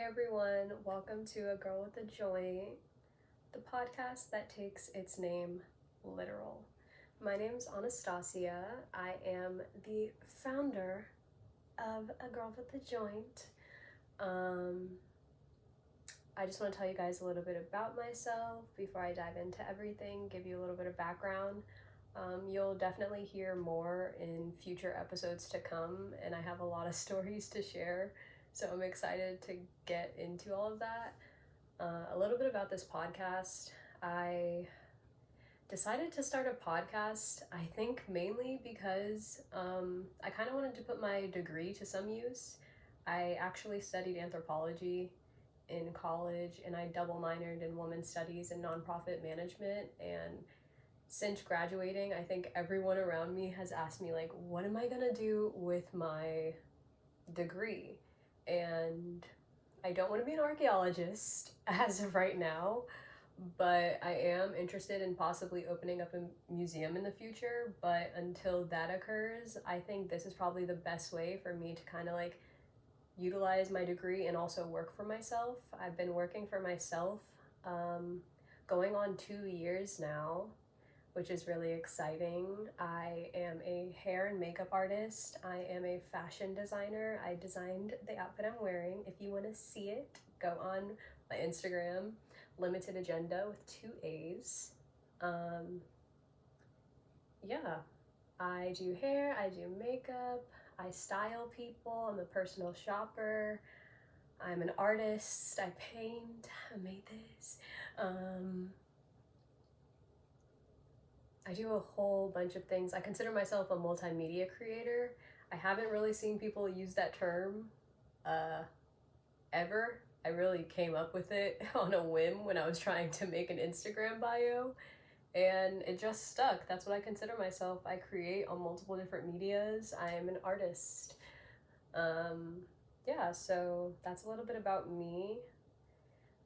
everyone, welcome to A Girl with a Joint, the podcast that takes its name literal. My name's Anastasia. I am the founder of A Girl with a Joint. I just want to tell you guys a little bit about myself before I dive into everything, give you a little bit of background. You'll definitely hear more in future episodes to come, and I have a lot of stories to share. So I'm excited to get into all of that. A little bit about this podcast. I decided to start a podcast, I think mainly because I kind of wanted to put my degree to some use. I actually studied anthropology in college, and I double minored in women's studies and nonprofit management. And since graduating, I think everyone around me has asked me, like, what am I gonna do with my degree? And I don't want to be an archaeologist as of right now, but I am interested in possibly opening up a museum in the future. But until that occurs, I think this is probably the best way for me to kind of like utilize my degree and also work for myself. I've been working for myself going on 2 years now, which is really exciting. I am a hair and makeup artist. I am a fashion designer. I designed the outfit I'm wearing. If you want to see it, go on my Instagram, Limited Agenda with 2 A's. Yeah, I do hair, I do makeup, I style people, I'm a personal shopper, I'm an artist, I paint, I made this. I do a whole bunch of things. I consider myself a multimedia creator. I haven't really seen people use that term ever. I really came up with it on a whim when I was trying to make an Instagram bio, and it just stuck. That's what I consider myself. I create on multiple different medias. I am an artist. Yeah, so that's a little bit about me.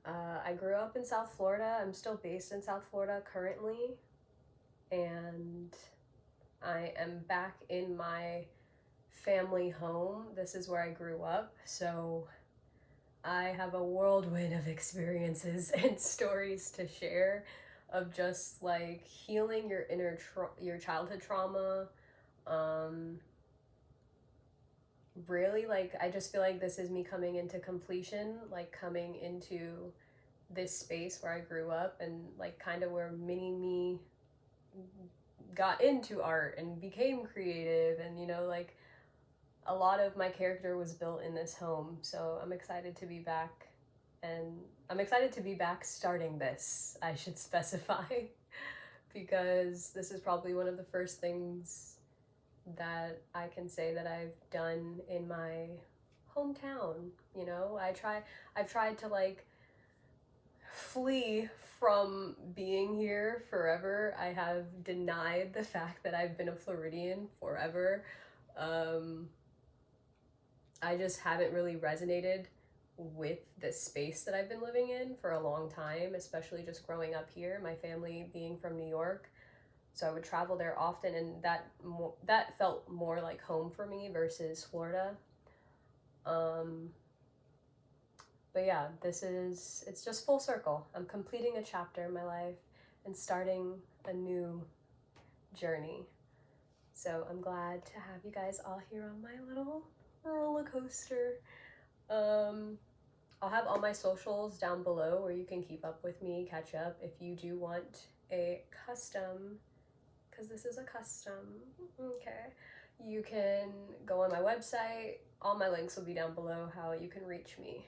I grew up in South Florida. I'm still based in South Florida currently, and I am back in my family home. This is where I grew up, so I have a whirlwind of experiences and stories to share of just like healing your your childhood trauma. Really, like, I just feel like this is me coming into completion, like coming into this space where I grew up, and like kind of where mini me got into art and became creative, and like a lot of my character was built in this home. So I'm excited to be back, and I'm excited to be back starting this, I should specify, because this is probably one of the first things that I can say that I've done in my hometown. I've tried to like flee from being here forever. I have denied the fact that I've been a Floridian forever. I just haven't really resonated with the space that I've been living in for a long time, especially just growing up here, my family being from New York. So I would travel there often, and that felt more like home for me versus Florida. But yeah, it's just full circle. I'm completing a chapter in my life and starting a new journey. So I'm glad to have you guys all here on my little roller coaster. I'll have all my socials down below where you can keep up with me, catch up. If you do want a custom, because this is a custom, okay, you can go on my website. All my links will be down below how you can reach me.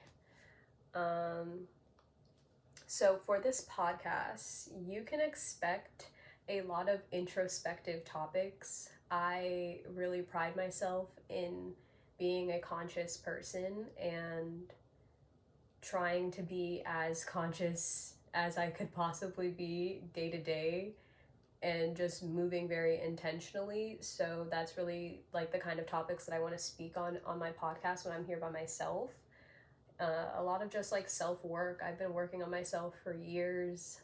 So for this podcast, you can expect a lot of introspective topics. I really pride myself in being a conscious person and trying to be as conscious as I could possibly be day to day, and just moving very intentionally. So that's really like the kind of topics that I want to speak on my podcast when I'm here by myself. A lot of just like self-work. I've been working on myself for years,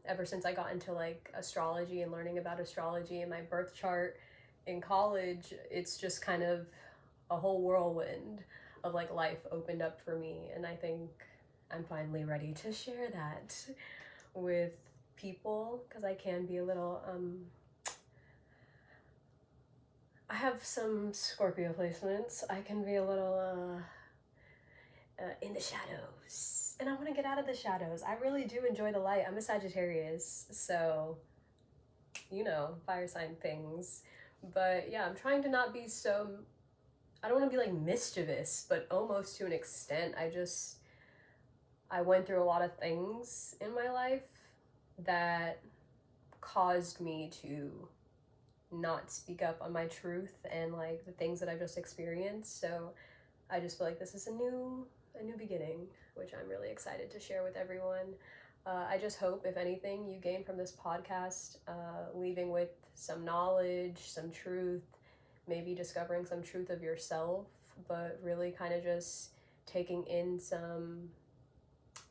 ever since I got into like astrology and learning about astrology and my birth chart in college. It's just kind of a whole whirlwind. of like life opened up for me, and I think I'm finally ready to share that with people, because I can be a little I have some Scorpio placements. I can be a little in the shadows, and I want to get out of the shadows. I really do enjoy the light. I'm a Sagittarius, so fire sign things. But yeah, I'm trying to not be so, I don't want to be like mischievous, but almost to an extent. I went through a lot of things in my life that caused me to not speak up on my truth and like the things that I just experienced. So I just feel like this is a new beginning, which I'm really excited to share with everyone. I just hope, if anything, you gain from this podcast, leaving with some knowledge, some truth, maybe discovering some truth of yourself, but really kind of just taking in some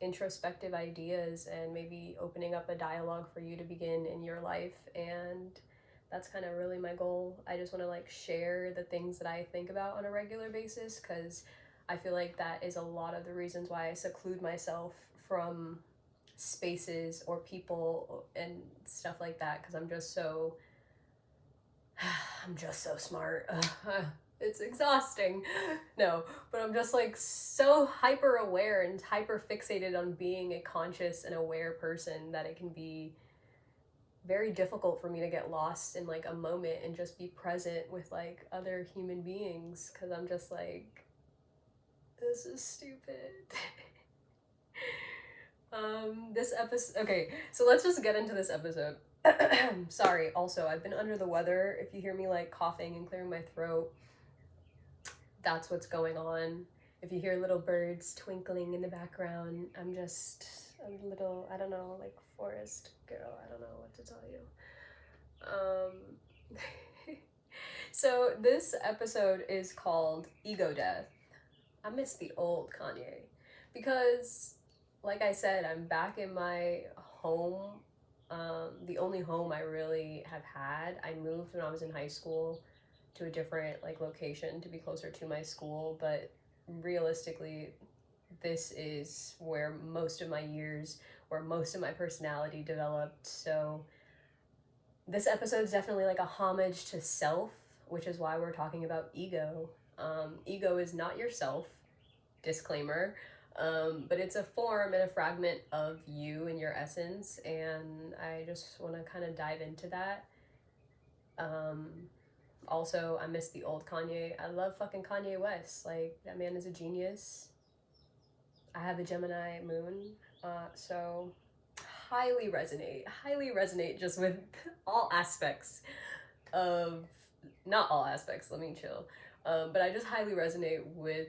introspective ideas and maybe opening up a dialogue for you to begin in your life. And that's kind of really my goal. I just want to like share the things that I think about on a regular basis, because I feel like that is a lot of the reasons why I seclude myself from spaces or people and stuff like that, because I'm just so smart. It's exhausting. No, but I'm just like so hyper aware and hyper fixated on being a conscious and aware person that it can be very difficult for me to get lost in like a moment and just be present with like other human beings, because I'm just like, this is stupid. This episode, okay, so let's just get into this episode. Sorry, also, I've been under the weather. If you hear me like coughing and clearing my throat, that's what's going on. If you hear little birds twinkling in the background, I'm just a little, I don't know, like forest girl. I don't know what to tell you. So this episode is called Ego Death. I miss the old Kanye, because like I said, I'm back in my home, the only home I really have had. I moved when I was in high school to a different like location to be closer to my school, but realistically, this is where most of my years, where most of my personality developed. So this episode is definitely like a homage to self, which is why we're talking about ego. Ego is not yourself, disclaimer, but it's a form and a fragment of you and your essence, and I just want to kind of dive into that. Also, I miss the old Kanye. I love fucking Kanye West. Like, that man is a genius. I have a Gemini moon, so highly resonate just with all aspects of, not all aspects, let me chill, but I just highly resonate with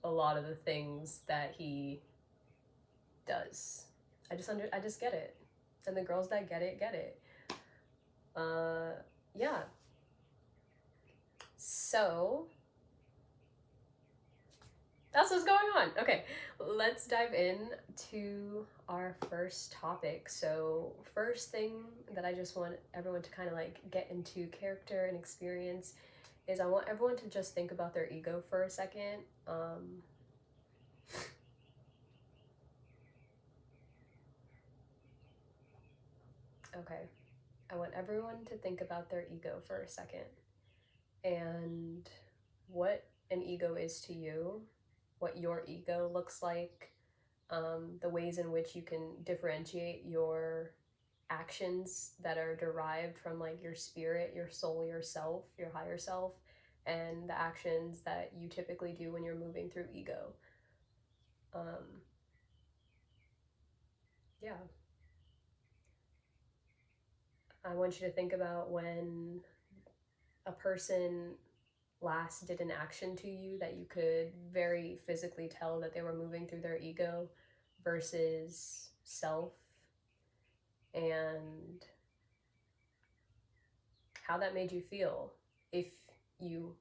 a lot of the things that he does. I just get it, and the girls that get it. Yeah. So that's what's going on. Okay, let's dive in to our first topic. So first thing that I just want everyone to kind of like get into character and experience is I want everyone to just think about their ego for a second. Okay, I want everyone to think about their ego for a second and what an ego is to you, what your ego looks like, the ways in which you can differentiate your actions that are derived from like your spirit, your soul, yourself, your higher self, and the actions that you typically do when you're moving through ego. Yeah. I want you to think about when a person last did an action to you that you could very physically tell that they were moving through their ego versus self, and how that made you feel, if you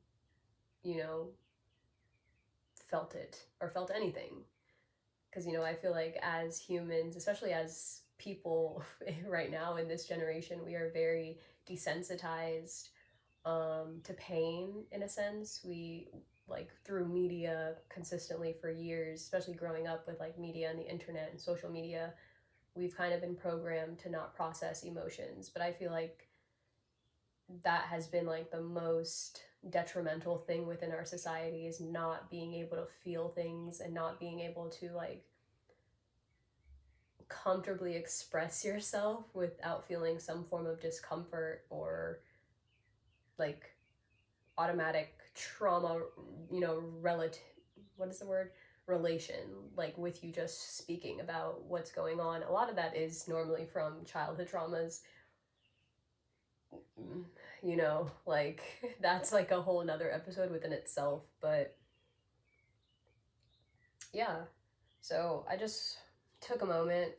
felt it or felt anything. Because I feel like as humans, especially as people right now in this generation, we are very desensitized to pain. In a sense, we like through media consistently for years, especially growing up with like media and the internet and social media, we've kind of been programmed to not process emotions. But I feel like that has been like the most detrimental thing within our society, is not being able to feel things and not being able to like comfortably express yourself without feeling some form of discomfort or like automatic trauma, relative, what is the word, relation, like with you just speaking about what's going on. A lot of that is normally from childhood traumas, like that's like a whole nother episode within itself. But yeah, so I just took a moment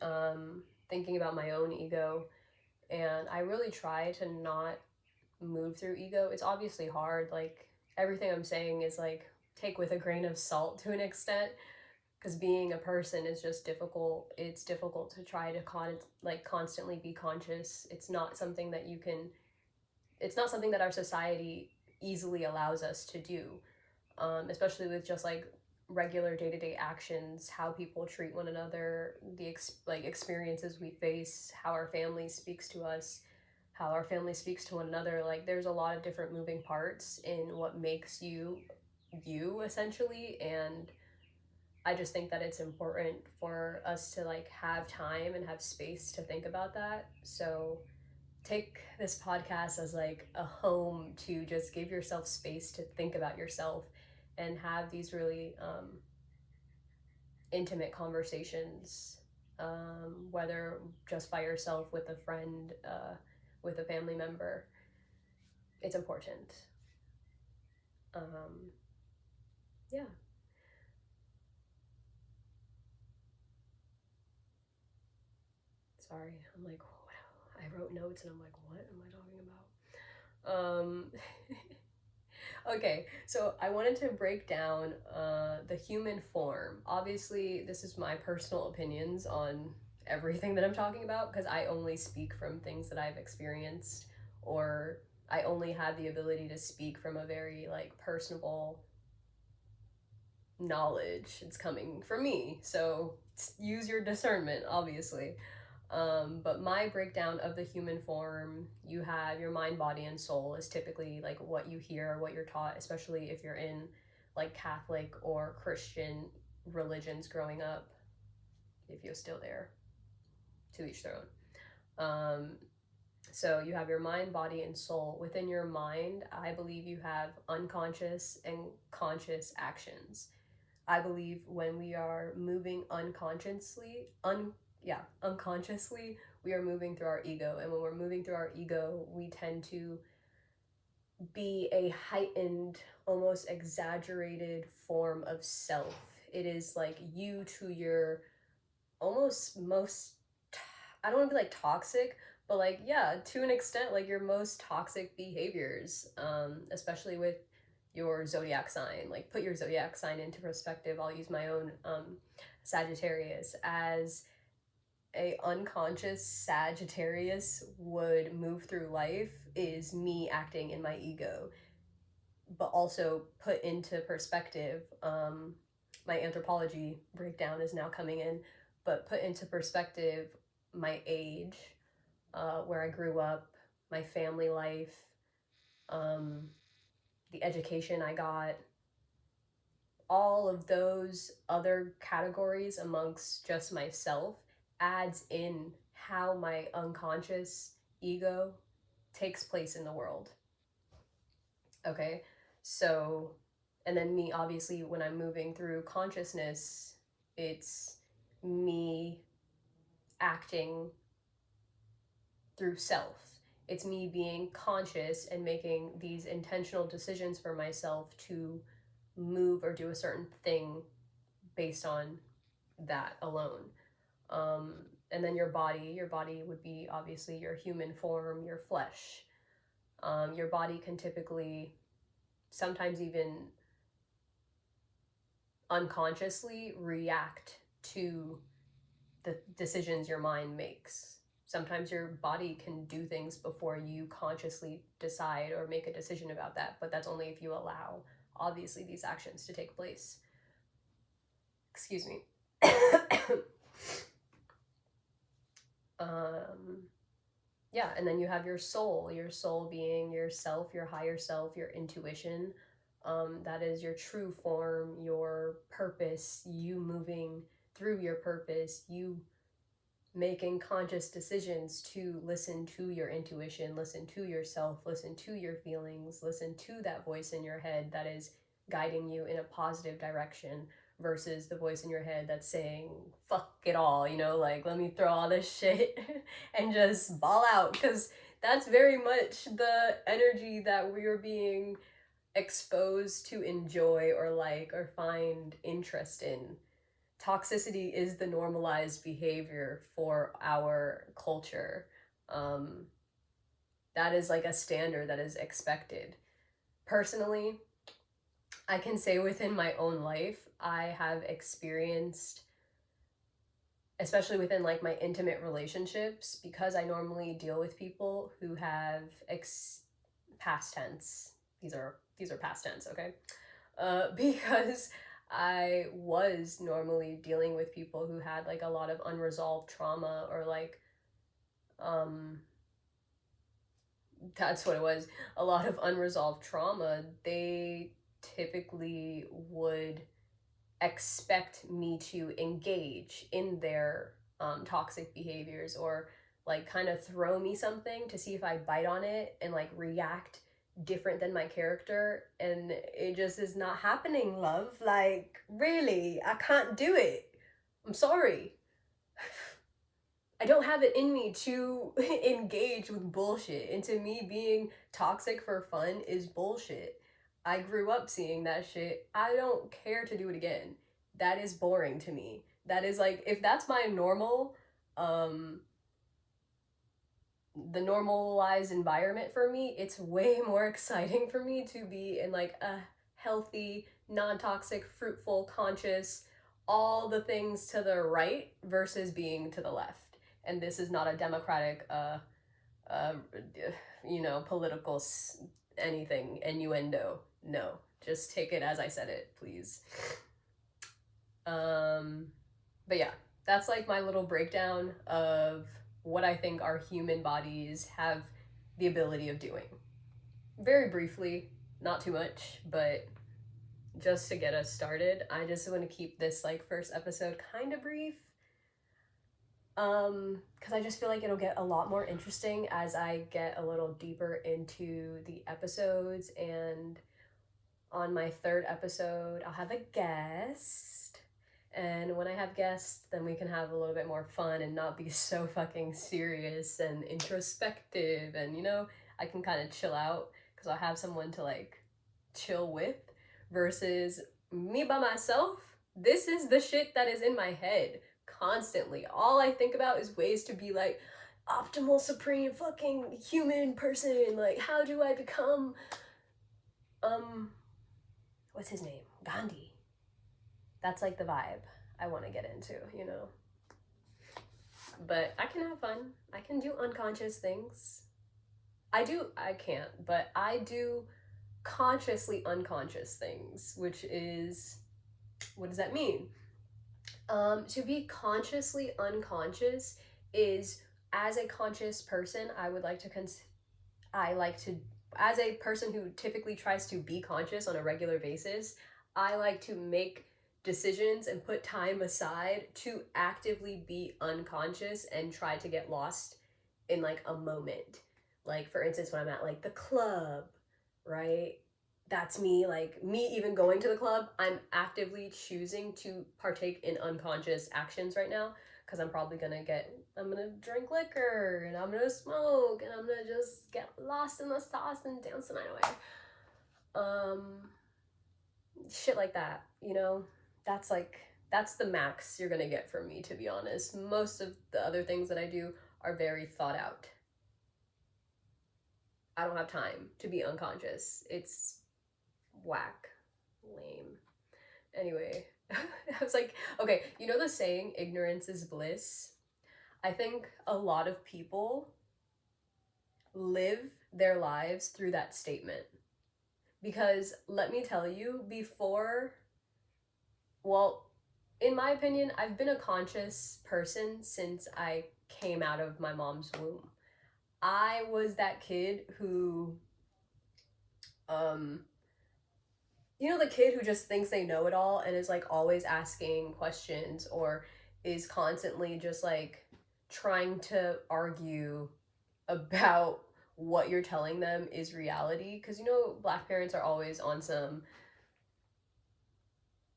thinking about my own ego, and I really try to not move through ego. It's obviously hard. Like everything I'm saying is like take with a grain of salt to an extent, because being a person is just difficult. It's difficult to try to constantly be conscious. It's not something that our society easily allows us to do, especially with just like regular day-to-day actions, how people treat one another, like experiences we face, how our family speaks to us, how our family speaks to one another. Like there's a lot of different moving parts in what makes you you, essentially. And I just think that it's important for us to like have time and have space to think about that. So take this podcast as like a home to just give yourself space to think about yourself and have these really intimate conversations, whether just by yourself, with a friend, with a family member. It's important. Yeah. Sorry, I'm like, wow. I wrote notes and I'm like, what am I talking about? Okay, so I wanted to break down the human form. Obviously, this is my personal opinions on everything that I'm talking about, because I only speak from things that I've experienced, or I only have the ability to speak from a very like personable knowledge. It's coming from me, so use your discernment, obviously. But my breakdown of the human form, you have your mind, body, and soul is typically like what you hear, what you're taught, especially if you're in like Catholic or Christian religions growing up, if you're still there, to each their own. So you have your mind, body, and soul. Within your mind, I believe you have unconscious and conscious actions. I believe when we are moving unconsciously, we are moving through our ego. And when we're moving through our ego, we tend to be a heightened, almost exaggerated form of self. It is like you to your almost most, I don't want to be like toxic, but like, yeah, to an extent, like your most toxic behaviors, especially with your zodiac sign. Like put your zodiac sign into perspective. I'll use my own Sagittarius. As a unconscious Sagittarius would move through life is me acting in my ego, but also put into perspective. My anthropology breakdown is now coming in, but put into perspective my age, where I grew up, my family life, the education I got, all of those other categories amongst just myself adds in how my unconscious ego takes place in the world. Okay, so, and then me, obviously, when I'm moving through consciousness, it's me acting through self. It's me being conscious and making these intentional decisions for myself to move or do a certain thing based on that alone. And then your body would be obviously your human form, your flesh. Your body can typically, sometimes even unconsciously, react to the decisions your mind makes. Sometimes your body can do things before you consciously decide or make a decision about that, but that's only if you allow. obviously these actions to take place. Excuse me. Yeah, and then you have your soul being yourself, your higher self, your intuition. That is your true form, your purpose, you moving through your purpose, you making conscious decisions to listen to your intuition, listen to yourself, listen to your feelings, listen to that voice in your head that is guiding you in a positive direction versus the voice in your head that's saying, fuck it all, you know, like, let me throw all this shit and just ball out. Because that's very much the energy that we're being exposed to enjoy or like or find interest in. Toxicity is the normalized behavior for our culture. That is like a standard that is expected. Personally, I can say within my own life, I have experienced, especially within like my intimate relationships, because I normally deal with people who have past tense. These are past tense, okay? Because I was normally dealing with people who had like a lot of unresolved trauma or like that's what it was, a lot of unresolved trauma. They typically would expect me to engage in their toxic behaviors or like kind of throw me something to see if I bite on it and like react different than my character, and it just is not happening, love. Like, really, I can't do it. I'm sorry. I don't have it in me to engage with bullshit. And to me, being toxic for fun is bullshit. I grew up seeing that shit. I don't care to do it again. That is boring to me. That is like, if that's my normal, the normalized environment for me, it's way more exciting for me to be in like a healthy, non-toxic, fruitful, conscious, all the things to the right versus being to the left. And this is not a democratic political anything innuendo. No, just take it as I said it, please. But yeah, that's like my little breakdown of what I think our human bodies have the ability of doing. Very briefly, not too much, but just to get us started, I just want to keep this like first episode kind of brief. Because I just feel like it'll get a lot more interesting as I get a little deeper into the episodes. And on my third episode, I'll have a guest. And when I have guests, then we can have a little bit more fun and not be so fucking serious and introspective. And, you know, I can kind of chill out because I'll have someone to like chill with versus me by myself. This is the shit that is in my head constantly. All I think about is ways to be like optimal, supreme, fucking human person. Like, how do I become, what's his name? Gandhi. That's like the vibe I want to get into, you know? But I can have fun. I can do unconscious things. I can't, but I do consciously unconscious things, which is, what does that mean? To be consciously unconscious is, as a conscious person, as a person who typically tries to be conscious on a regular basis, I like to make decisions and put time aside to actively be unconscious and try to get lost in like a moment. Like, for instance, when I'm at like the club, right? That's me, like me even going to the club, I'm actively choosing to partake in unconscious actions right now because I'm gonna drink liquor and I'm gonna smoke and I'm gonna just get lost in the sauce and dance the night away. Shit like that, you know? That's the max you're gonna get from me, to be honest. Most of the other things that I do are very thought out. I don't have time to be unconscious. It's whack, lame. Anyway, I was like, okay, you know the saying, ignorance is bliss? I think a lot of people live their lives through that statement. Because let me tell you, well, in my opinion, I've been a conscious person since I came out of my mom's womb. I was that kid who, um, the kid who just thinks they know it all and is like always asking questions or is constantly just like trying to argue about what you're telling them is reality. Because, Black parents are always on some,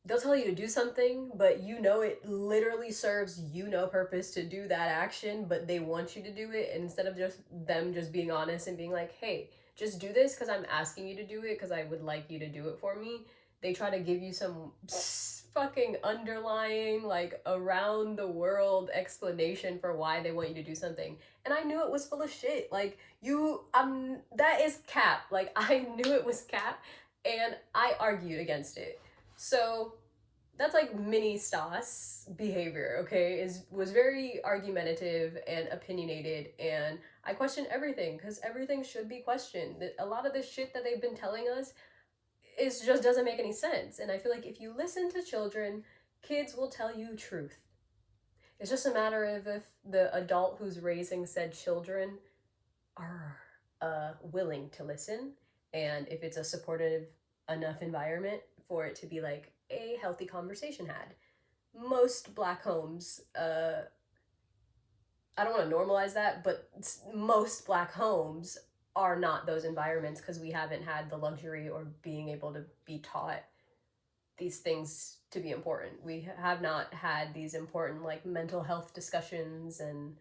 they'll tell you to do something, but it literally serves no purpose to do that action, but they want you to do it. And instead of just them just being honest and being like, hey, just do this because I'm asking you to do it because I would like you to do it for me, they try to give you some fucking underlying, like, around the world explanation for why they want you to do something. And I knew it was full of shit. Like, that is cap. Like, I knew it was cap, and I argued against it. So that's like mini Stas behavior, okay? Was very argumentative and opinionated, and I question everything because everything should be questioned. A lot of this shit that they've been telling us just doesn't make any sense. And I feel like if you listen to children, kids will tell you truth. It's just a matter of if the adult who's raising said children are willing to listen, and if it's a supportive enough environment for it to be like a healthy conversation had. Most Black homes, I don't want to normalize that, but most Black homes are not those environments because we haven't had the luxury or being able to be taught these things to be important. We have not had these important like mental health discussions and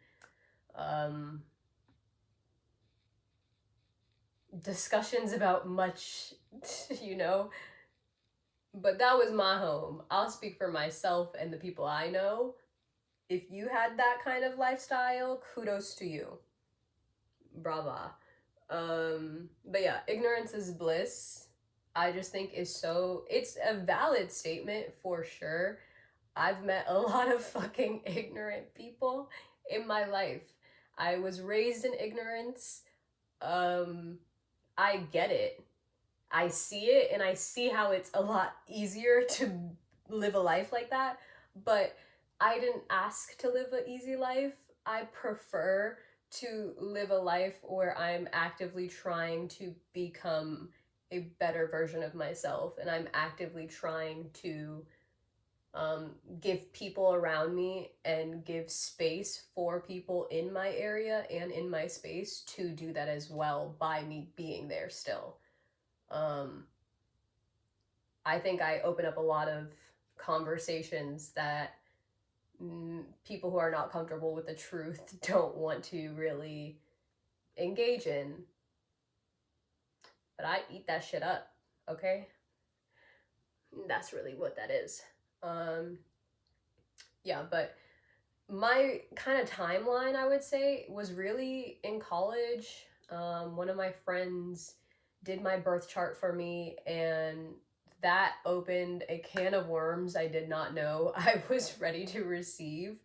discussions about much, But that was my home. I'll speak for myself and the people I know. If you had that kind of lifestyle, kudos to you. Brava. But yeah, ignorance is bliss. I just think it's a valid statement for sure. I've met a lot of fucking ignorant people in my life. I was raised in ignorance. I get it. I see it, and I see how it's a lot easier to live a life like that, but I didn't ask to live an easy life. I prefer to live a life where I'm actively trying to become a better version of myself, and I'm actively trying to give people around me and give space for people in my area and in my space to do that as well by me being there still. I think I open up a lot of conversations that people who are not comfortable with the truth don't want to really engage in. But I eat that shit up, okay? That's really what that is. Yeah, but my kind of timeline, I would say, was really in college. One of my friends did my birth chart for me, and that opened a can of worms I did not know I was ready to receive.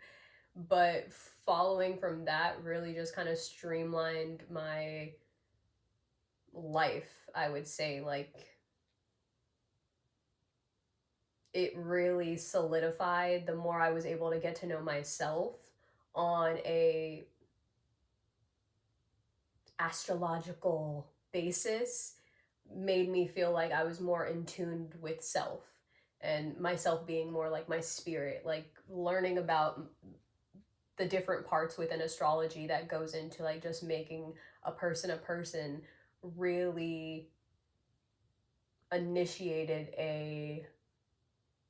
But following from that really just kind of streamlined my life, I would say. Like, it really solidified the more I was able to get to know myself on a astrological basis, made me feel like I was more in tune with self, and myself being more like my spirit, like learning about the different parts within astrology that goes into like just making a person really initiated a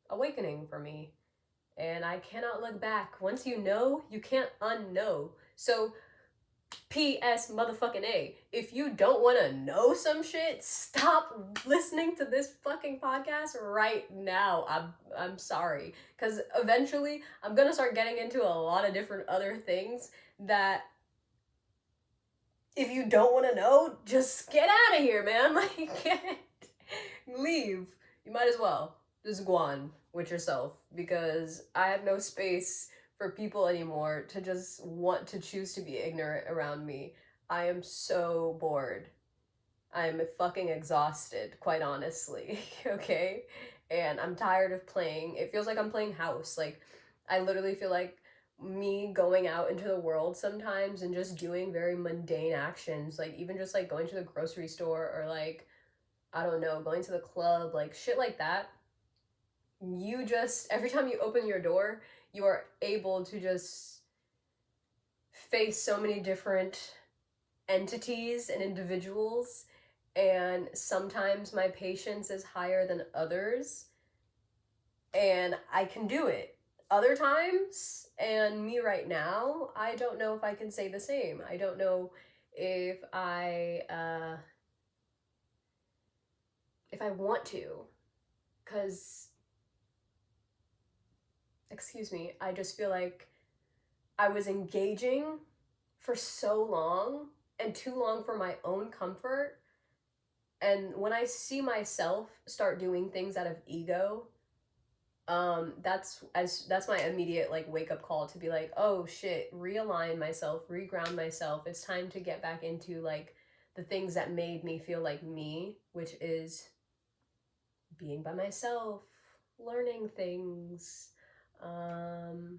awakening for me. And I cannot look back. Once you know, you can't unknow. So P.S. motherfucking A. If you don't want to know some shit, stop listening to this fucking podcast right now. I'm sorry. Because eventually, I'm going to start getting into a lot of different other things that if you don't want to know, just get out of here, man. Like, leave. You might as well. Just go on with yourself, because I have no space for people anymore to just want to choose to be ignorant around me. I am so bored. I'm fucking exhausted, quite honestly, okay? And I'm tired of playing. It feels like I'm playing house. Like, I literally feel like me going out into the world sometimes and just doing very mundane actions, like even just like going to the grocery store or like, I don't know, going to the club, like shit like that. You just, every time you open your door, you are able to just face so many different entities and individuals, and sometimes my patience is higher than others, and I can do it. Other times, and me right now, I don't know if I can say the same. I don't know if I want to, cuz excuse me, I just feel like I was engaging for so long and too long for my own comfort. And when I see myself start doing things out of ego, that's my immediate like wake up call to be like, oh shit, realign myself, reground myself. It's time to get back into like the things that made me feel like me, which is being by myself, learning things, um,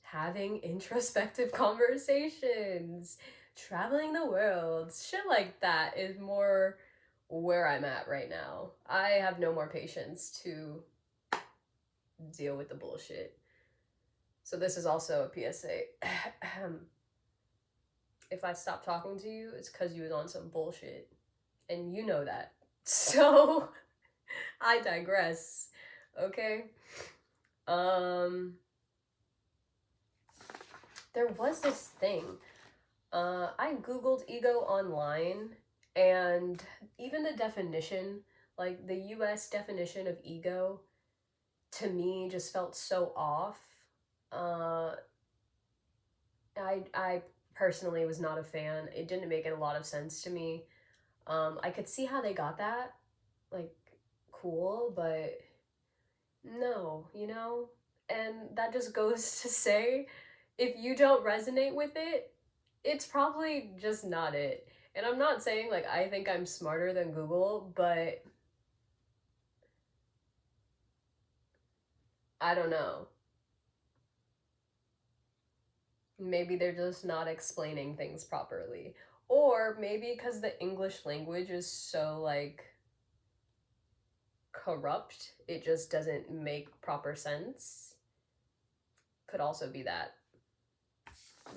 having introspective conversations, traveling the world. Shit like that is more where I'm at right now. I have no more patience to deal with the bullshit. So this is also a PSA. If I stop talking to you, it's because you was on some bullshit. And you know that. So I digress. Okay? Um there was this thing. I googled ego online, and even the definition, like the US definition of ego, to me just felt so off. Uh I personally was not a fan. It didn't make a lot of sense to me. I could see how they got that, like, cool, but no, you know? And that just goes to say, if you don't resonate with it, it's probably just not it. And I'm not saying like I think I'm smarter than Google, but I don't know. Maybe they're just not explaining things properly. Or maybe because the English language is so like corrupt, it just doesn't make proper sense. Could also be that.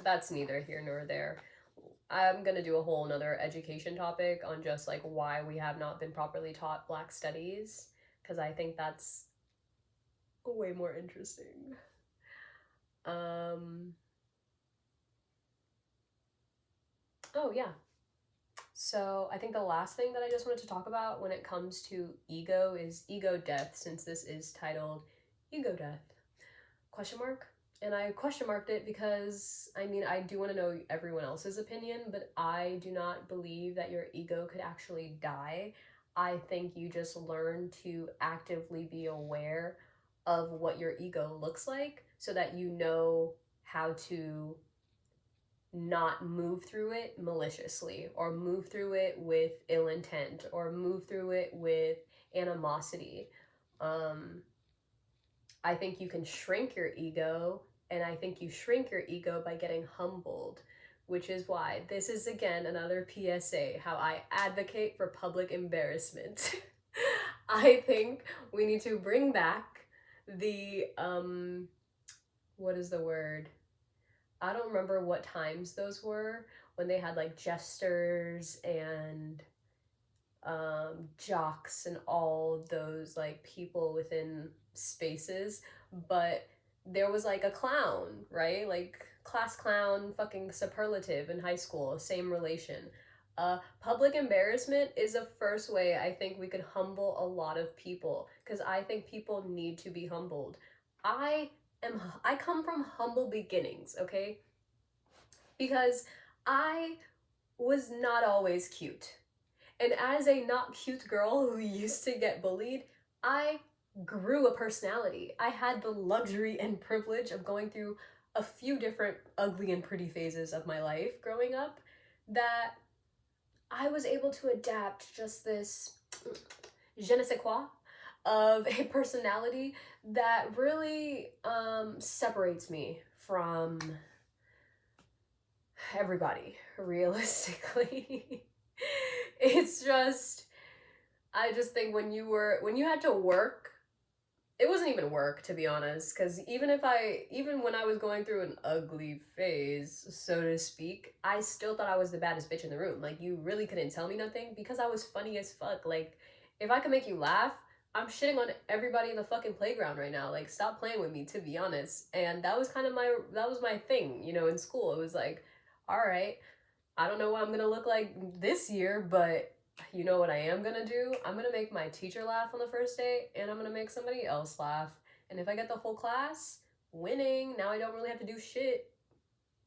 That's neither here nor there. I'm gonna do a whole nother education topic on just like why we have not been properly taught Black studies, because I think that's way more interesting. Um, oh, yeah. So I think the last thing that I just wanted to talk about when it comes to ego is ego death, since this is titled Ego Death? Question mark? And I question marked it because, I mean, I do want to know everyone else's opinion, but I do not believe that your ego could actually die. I think you just learn to actively be aware of what your ego looks like so that you know how to not move through it maliciously, or move through it with ill intent, or move through it with animosity. Um, I think you can shrink your ego, and I think you shrink your ego by getting humbled, which is why this is again another PSA how I advocate for public embarrassment. I think we need to bring back the what is the word? I don't remember what times those were when they had like jesters and jocks and all those like people within spaces, but there was like a clown, right? Like class clown, fucking superlative in high school, same relation. Public embarrassment is a first way I think we could humble a lot of people, because I think people need to be humbled. I come from humble beginnings, okay? Because I was not always cute. And as a not cute girl who used to get bullied, I grew a personality. I had the luxury and privilege of going through a few different ugly and pretty phases of my life growing up that I was able to adapt just this je ne sais quoi of a personality that really separates me from everybody, realistically. It's just, I just think when you had to work, it wasn't even work, to be honest, because even when I was going through an ugly phase, so to speak, I still thought I was the baddest bitch in the room. Like, you really couldn't tell me nothing because I was funny as fuck. Like, if I could make you laugh, I'm shitting on everybody in the fucking playground right now. Like, stop playing with me, to be honest. And that was my thing, in school. It was like, all right, I don't know what I'm gonna look like this year, but you know what I am gonna do? I'm gonna make my teacher laugh on the first day, and I'm gonna make somebody else laugh. And if I get the whole class, winning. Now I don't really have to do shit,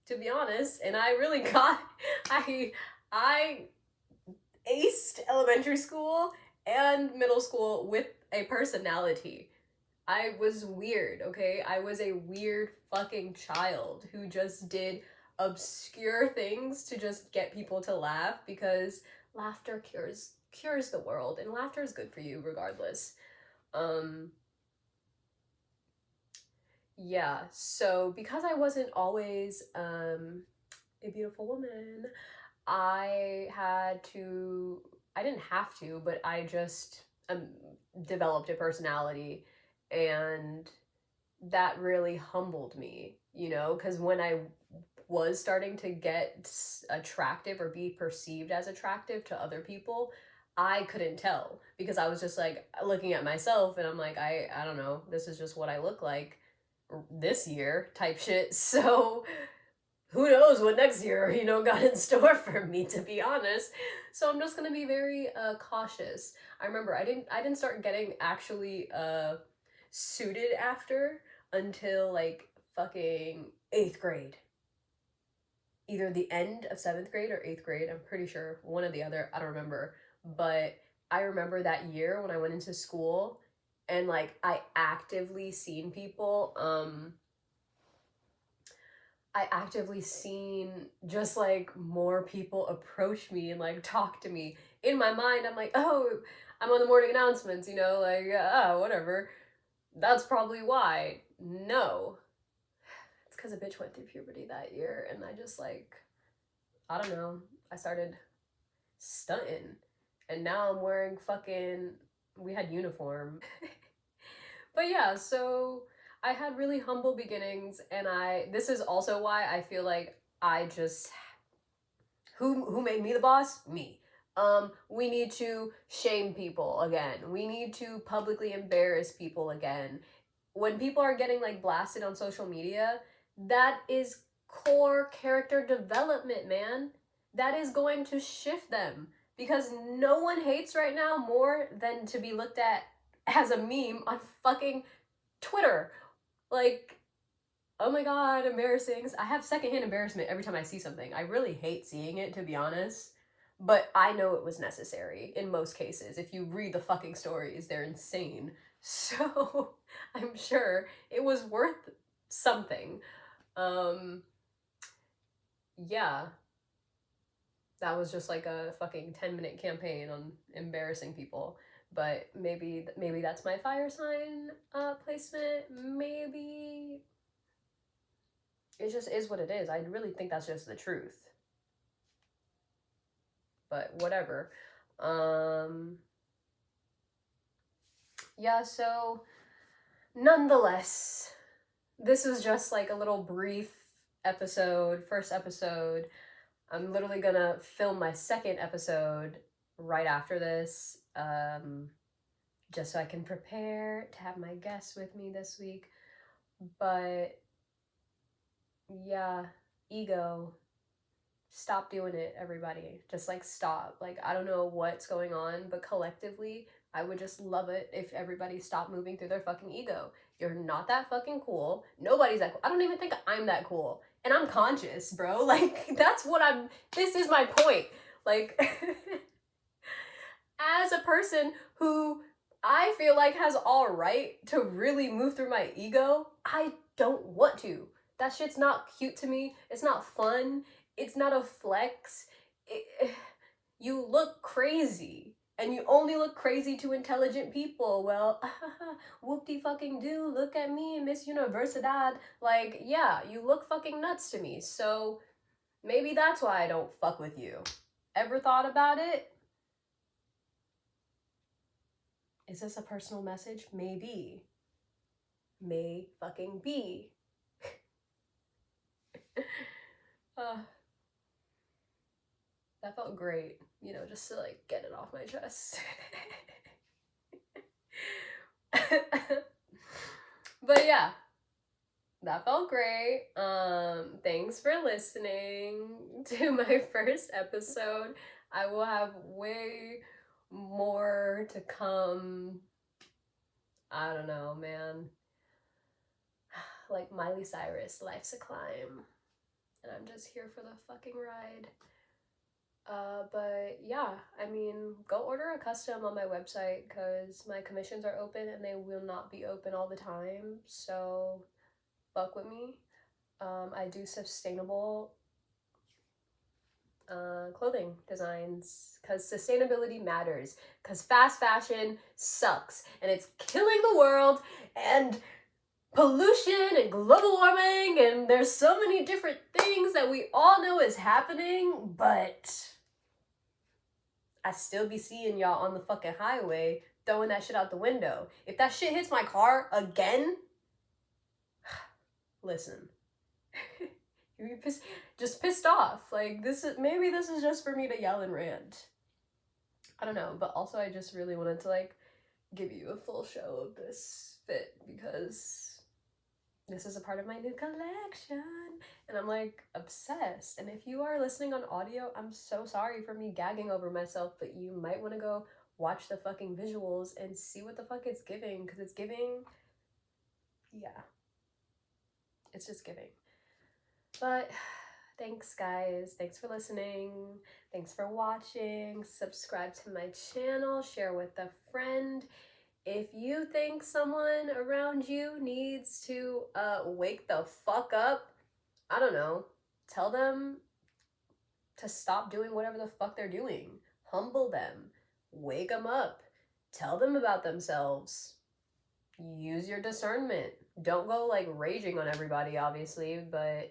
to be honest. And I really got, I aced elementary school and middle school with a personality. I was weird, okay? I was a weird fucking child who just did obscure things to just get people to laugh, because laughter cures the world, and laughter is good for you regardless. Um yeah, so because I wasn't always a beautiful woman, I didn't have to, but I just developed a personality, and that really humbled me, because when I was starting to get attractive or be perceived as attractive to other people, I couldn't tell, because I was just like looking at myself and I'm like, I don't know, this is just what I look like this year type shit. So who knows what next year, got in store for me, to be honest. So I'm just gonna be very cautious. I remember I didn't start getting actually suited after until like fucking 8th grade. Either the end of 7th grade or 8th grade. I'm pretty sure one or the other. I don't remember. But I remember that year when I went into school, and like I actively seen just like more people approach me and like talk to me. In my mind, I'm like, oh, I'm on the morning announcements, like, oh, whatever. That's probably why. No. It's because a bitch went through puberty that year, and I just like, I don't know. I started stunting, and now I'm wearing fucking. We had uniform. But yeah, so I had really humble beginnings, and this is also why I feel like I just, who made me the boss? Me. We need to shame people again. We need to publicly embarrass people again. When people are getting like blasted on social media, that is core character development, man. That is going to shift them, because no one hates right now more than to be looked at as a meme on fucking Twitter. Like, oh my god, embarrassing. I have secondhand embarrassment every time I see something. I really hate seeing it, to be honest. But I know it was necessary in most cases. If you read the fucking stories, they're insane. So I'm sure it was worth something. Yeah. That was just like a fucking 10-minute campaign on embarrassing people. But maybe that's my fire sign placement. Maybe it just is what it is. I really think that's just the truth. But whatever. Yeah, so nonetheless, this was just like a little brief first episode. I'm literally gonna film my second episode right after this, just so I can prepare to have my guests with me this week. But yeah, ego. Stop doing it, everybody. Just like stop. Like, I don't know what's going on, but collectively, I would just love it if everybody stopped moving through their fucking ego. You're not that fucking cool. Nobody's that cool. I don't even think I'm that cool. And I'm conscious, bro. Like, this is my point. Like, as a person who I feel like has all right to really move through my ego, I don't want to. That shit's not cute to me. It's not fun. It's not a flex. You look crazy. And you only look crazy to intelligent people. Well, whoop-de-fucking-do, look at me, Miss Universidad. Like, yeah, you look fucking nuts to me. So maybe that's why I don't fuck with you. Ever thought about it? Is this a personal message? Maybe. May fucking be. That felt great, you know, just to like get it off my chest. But yeah, that felt great. Thanks for listening to my first episode. I will have way more to come. I don't know, man. Like Miley Cyrus, life's a climb. And I'm just here for the fucking ride. But yeah, I mean, go order a custom on my website because my commissions are open and they will not be open all the time. So fuck with me. I do sustainable clothing designs because sustainability matters, because fast fashion sucks and it's killing the world, and pollution and global warming, and there's so many different things that we all know is happening, but I still be seeing y'all on the fucking highway throwing that shit out the window. If that shit hits my car again, listen. You're just pissed off. Like, maybe this is just for me to yell and rant. I don't know, but also I just really wanted to like give you a full show of this fit because this is a part of my new collection and I'm like obsessed. And if you are listening on audio, I'm so sorry for me gagging over myself, but you might want to go watch the fucking visuals and see what the fuck it's giving, because it's giving, yeah, it's just giving. But thanks guys, thanks for listening, thanks for watching, subscribe to my channel, share with a friend. If you think someone around you needs to wake the fuck up, I don't know, tell them to stop doing whatever the fuck they're doing. Humble them. Wake them up. Tell them about themselves. Use your discernment. Don't go like raging on everybody, obviously, but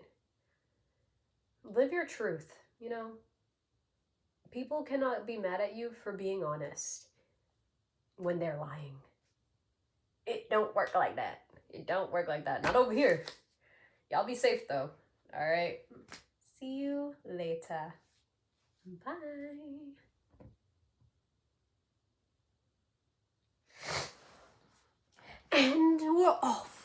live your truth, you know? People cannot be mad at you for being honest when they're lying. It don't work like that. It don't work like that. Not over here. Y'all be safe though. All right. See you later. Bye. And we're off.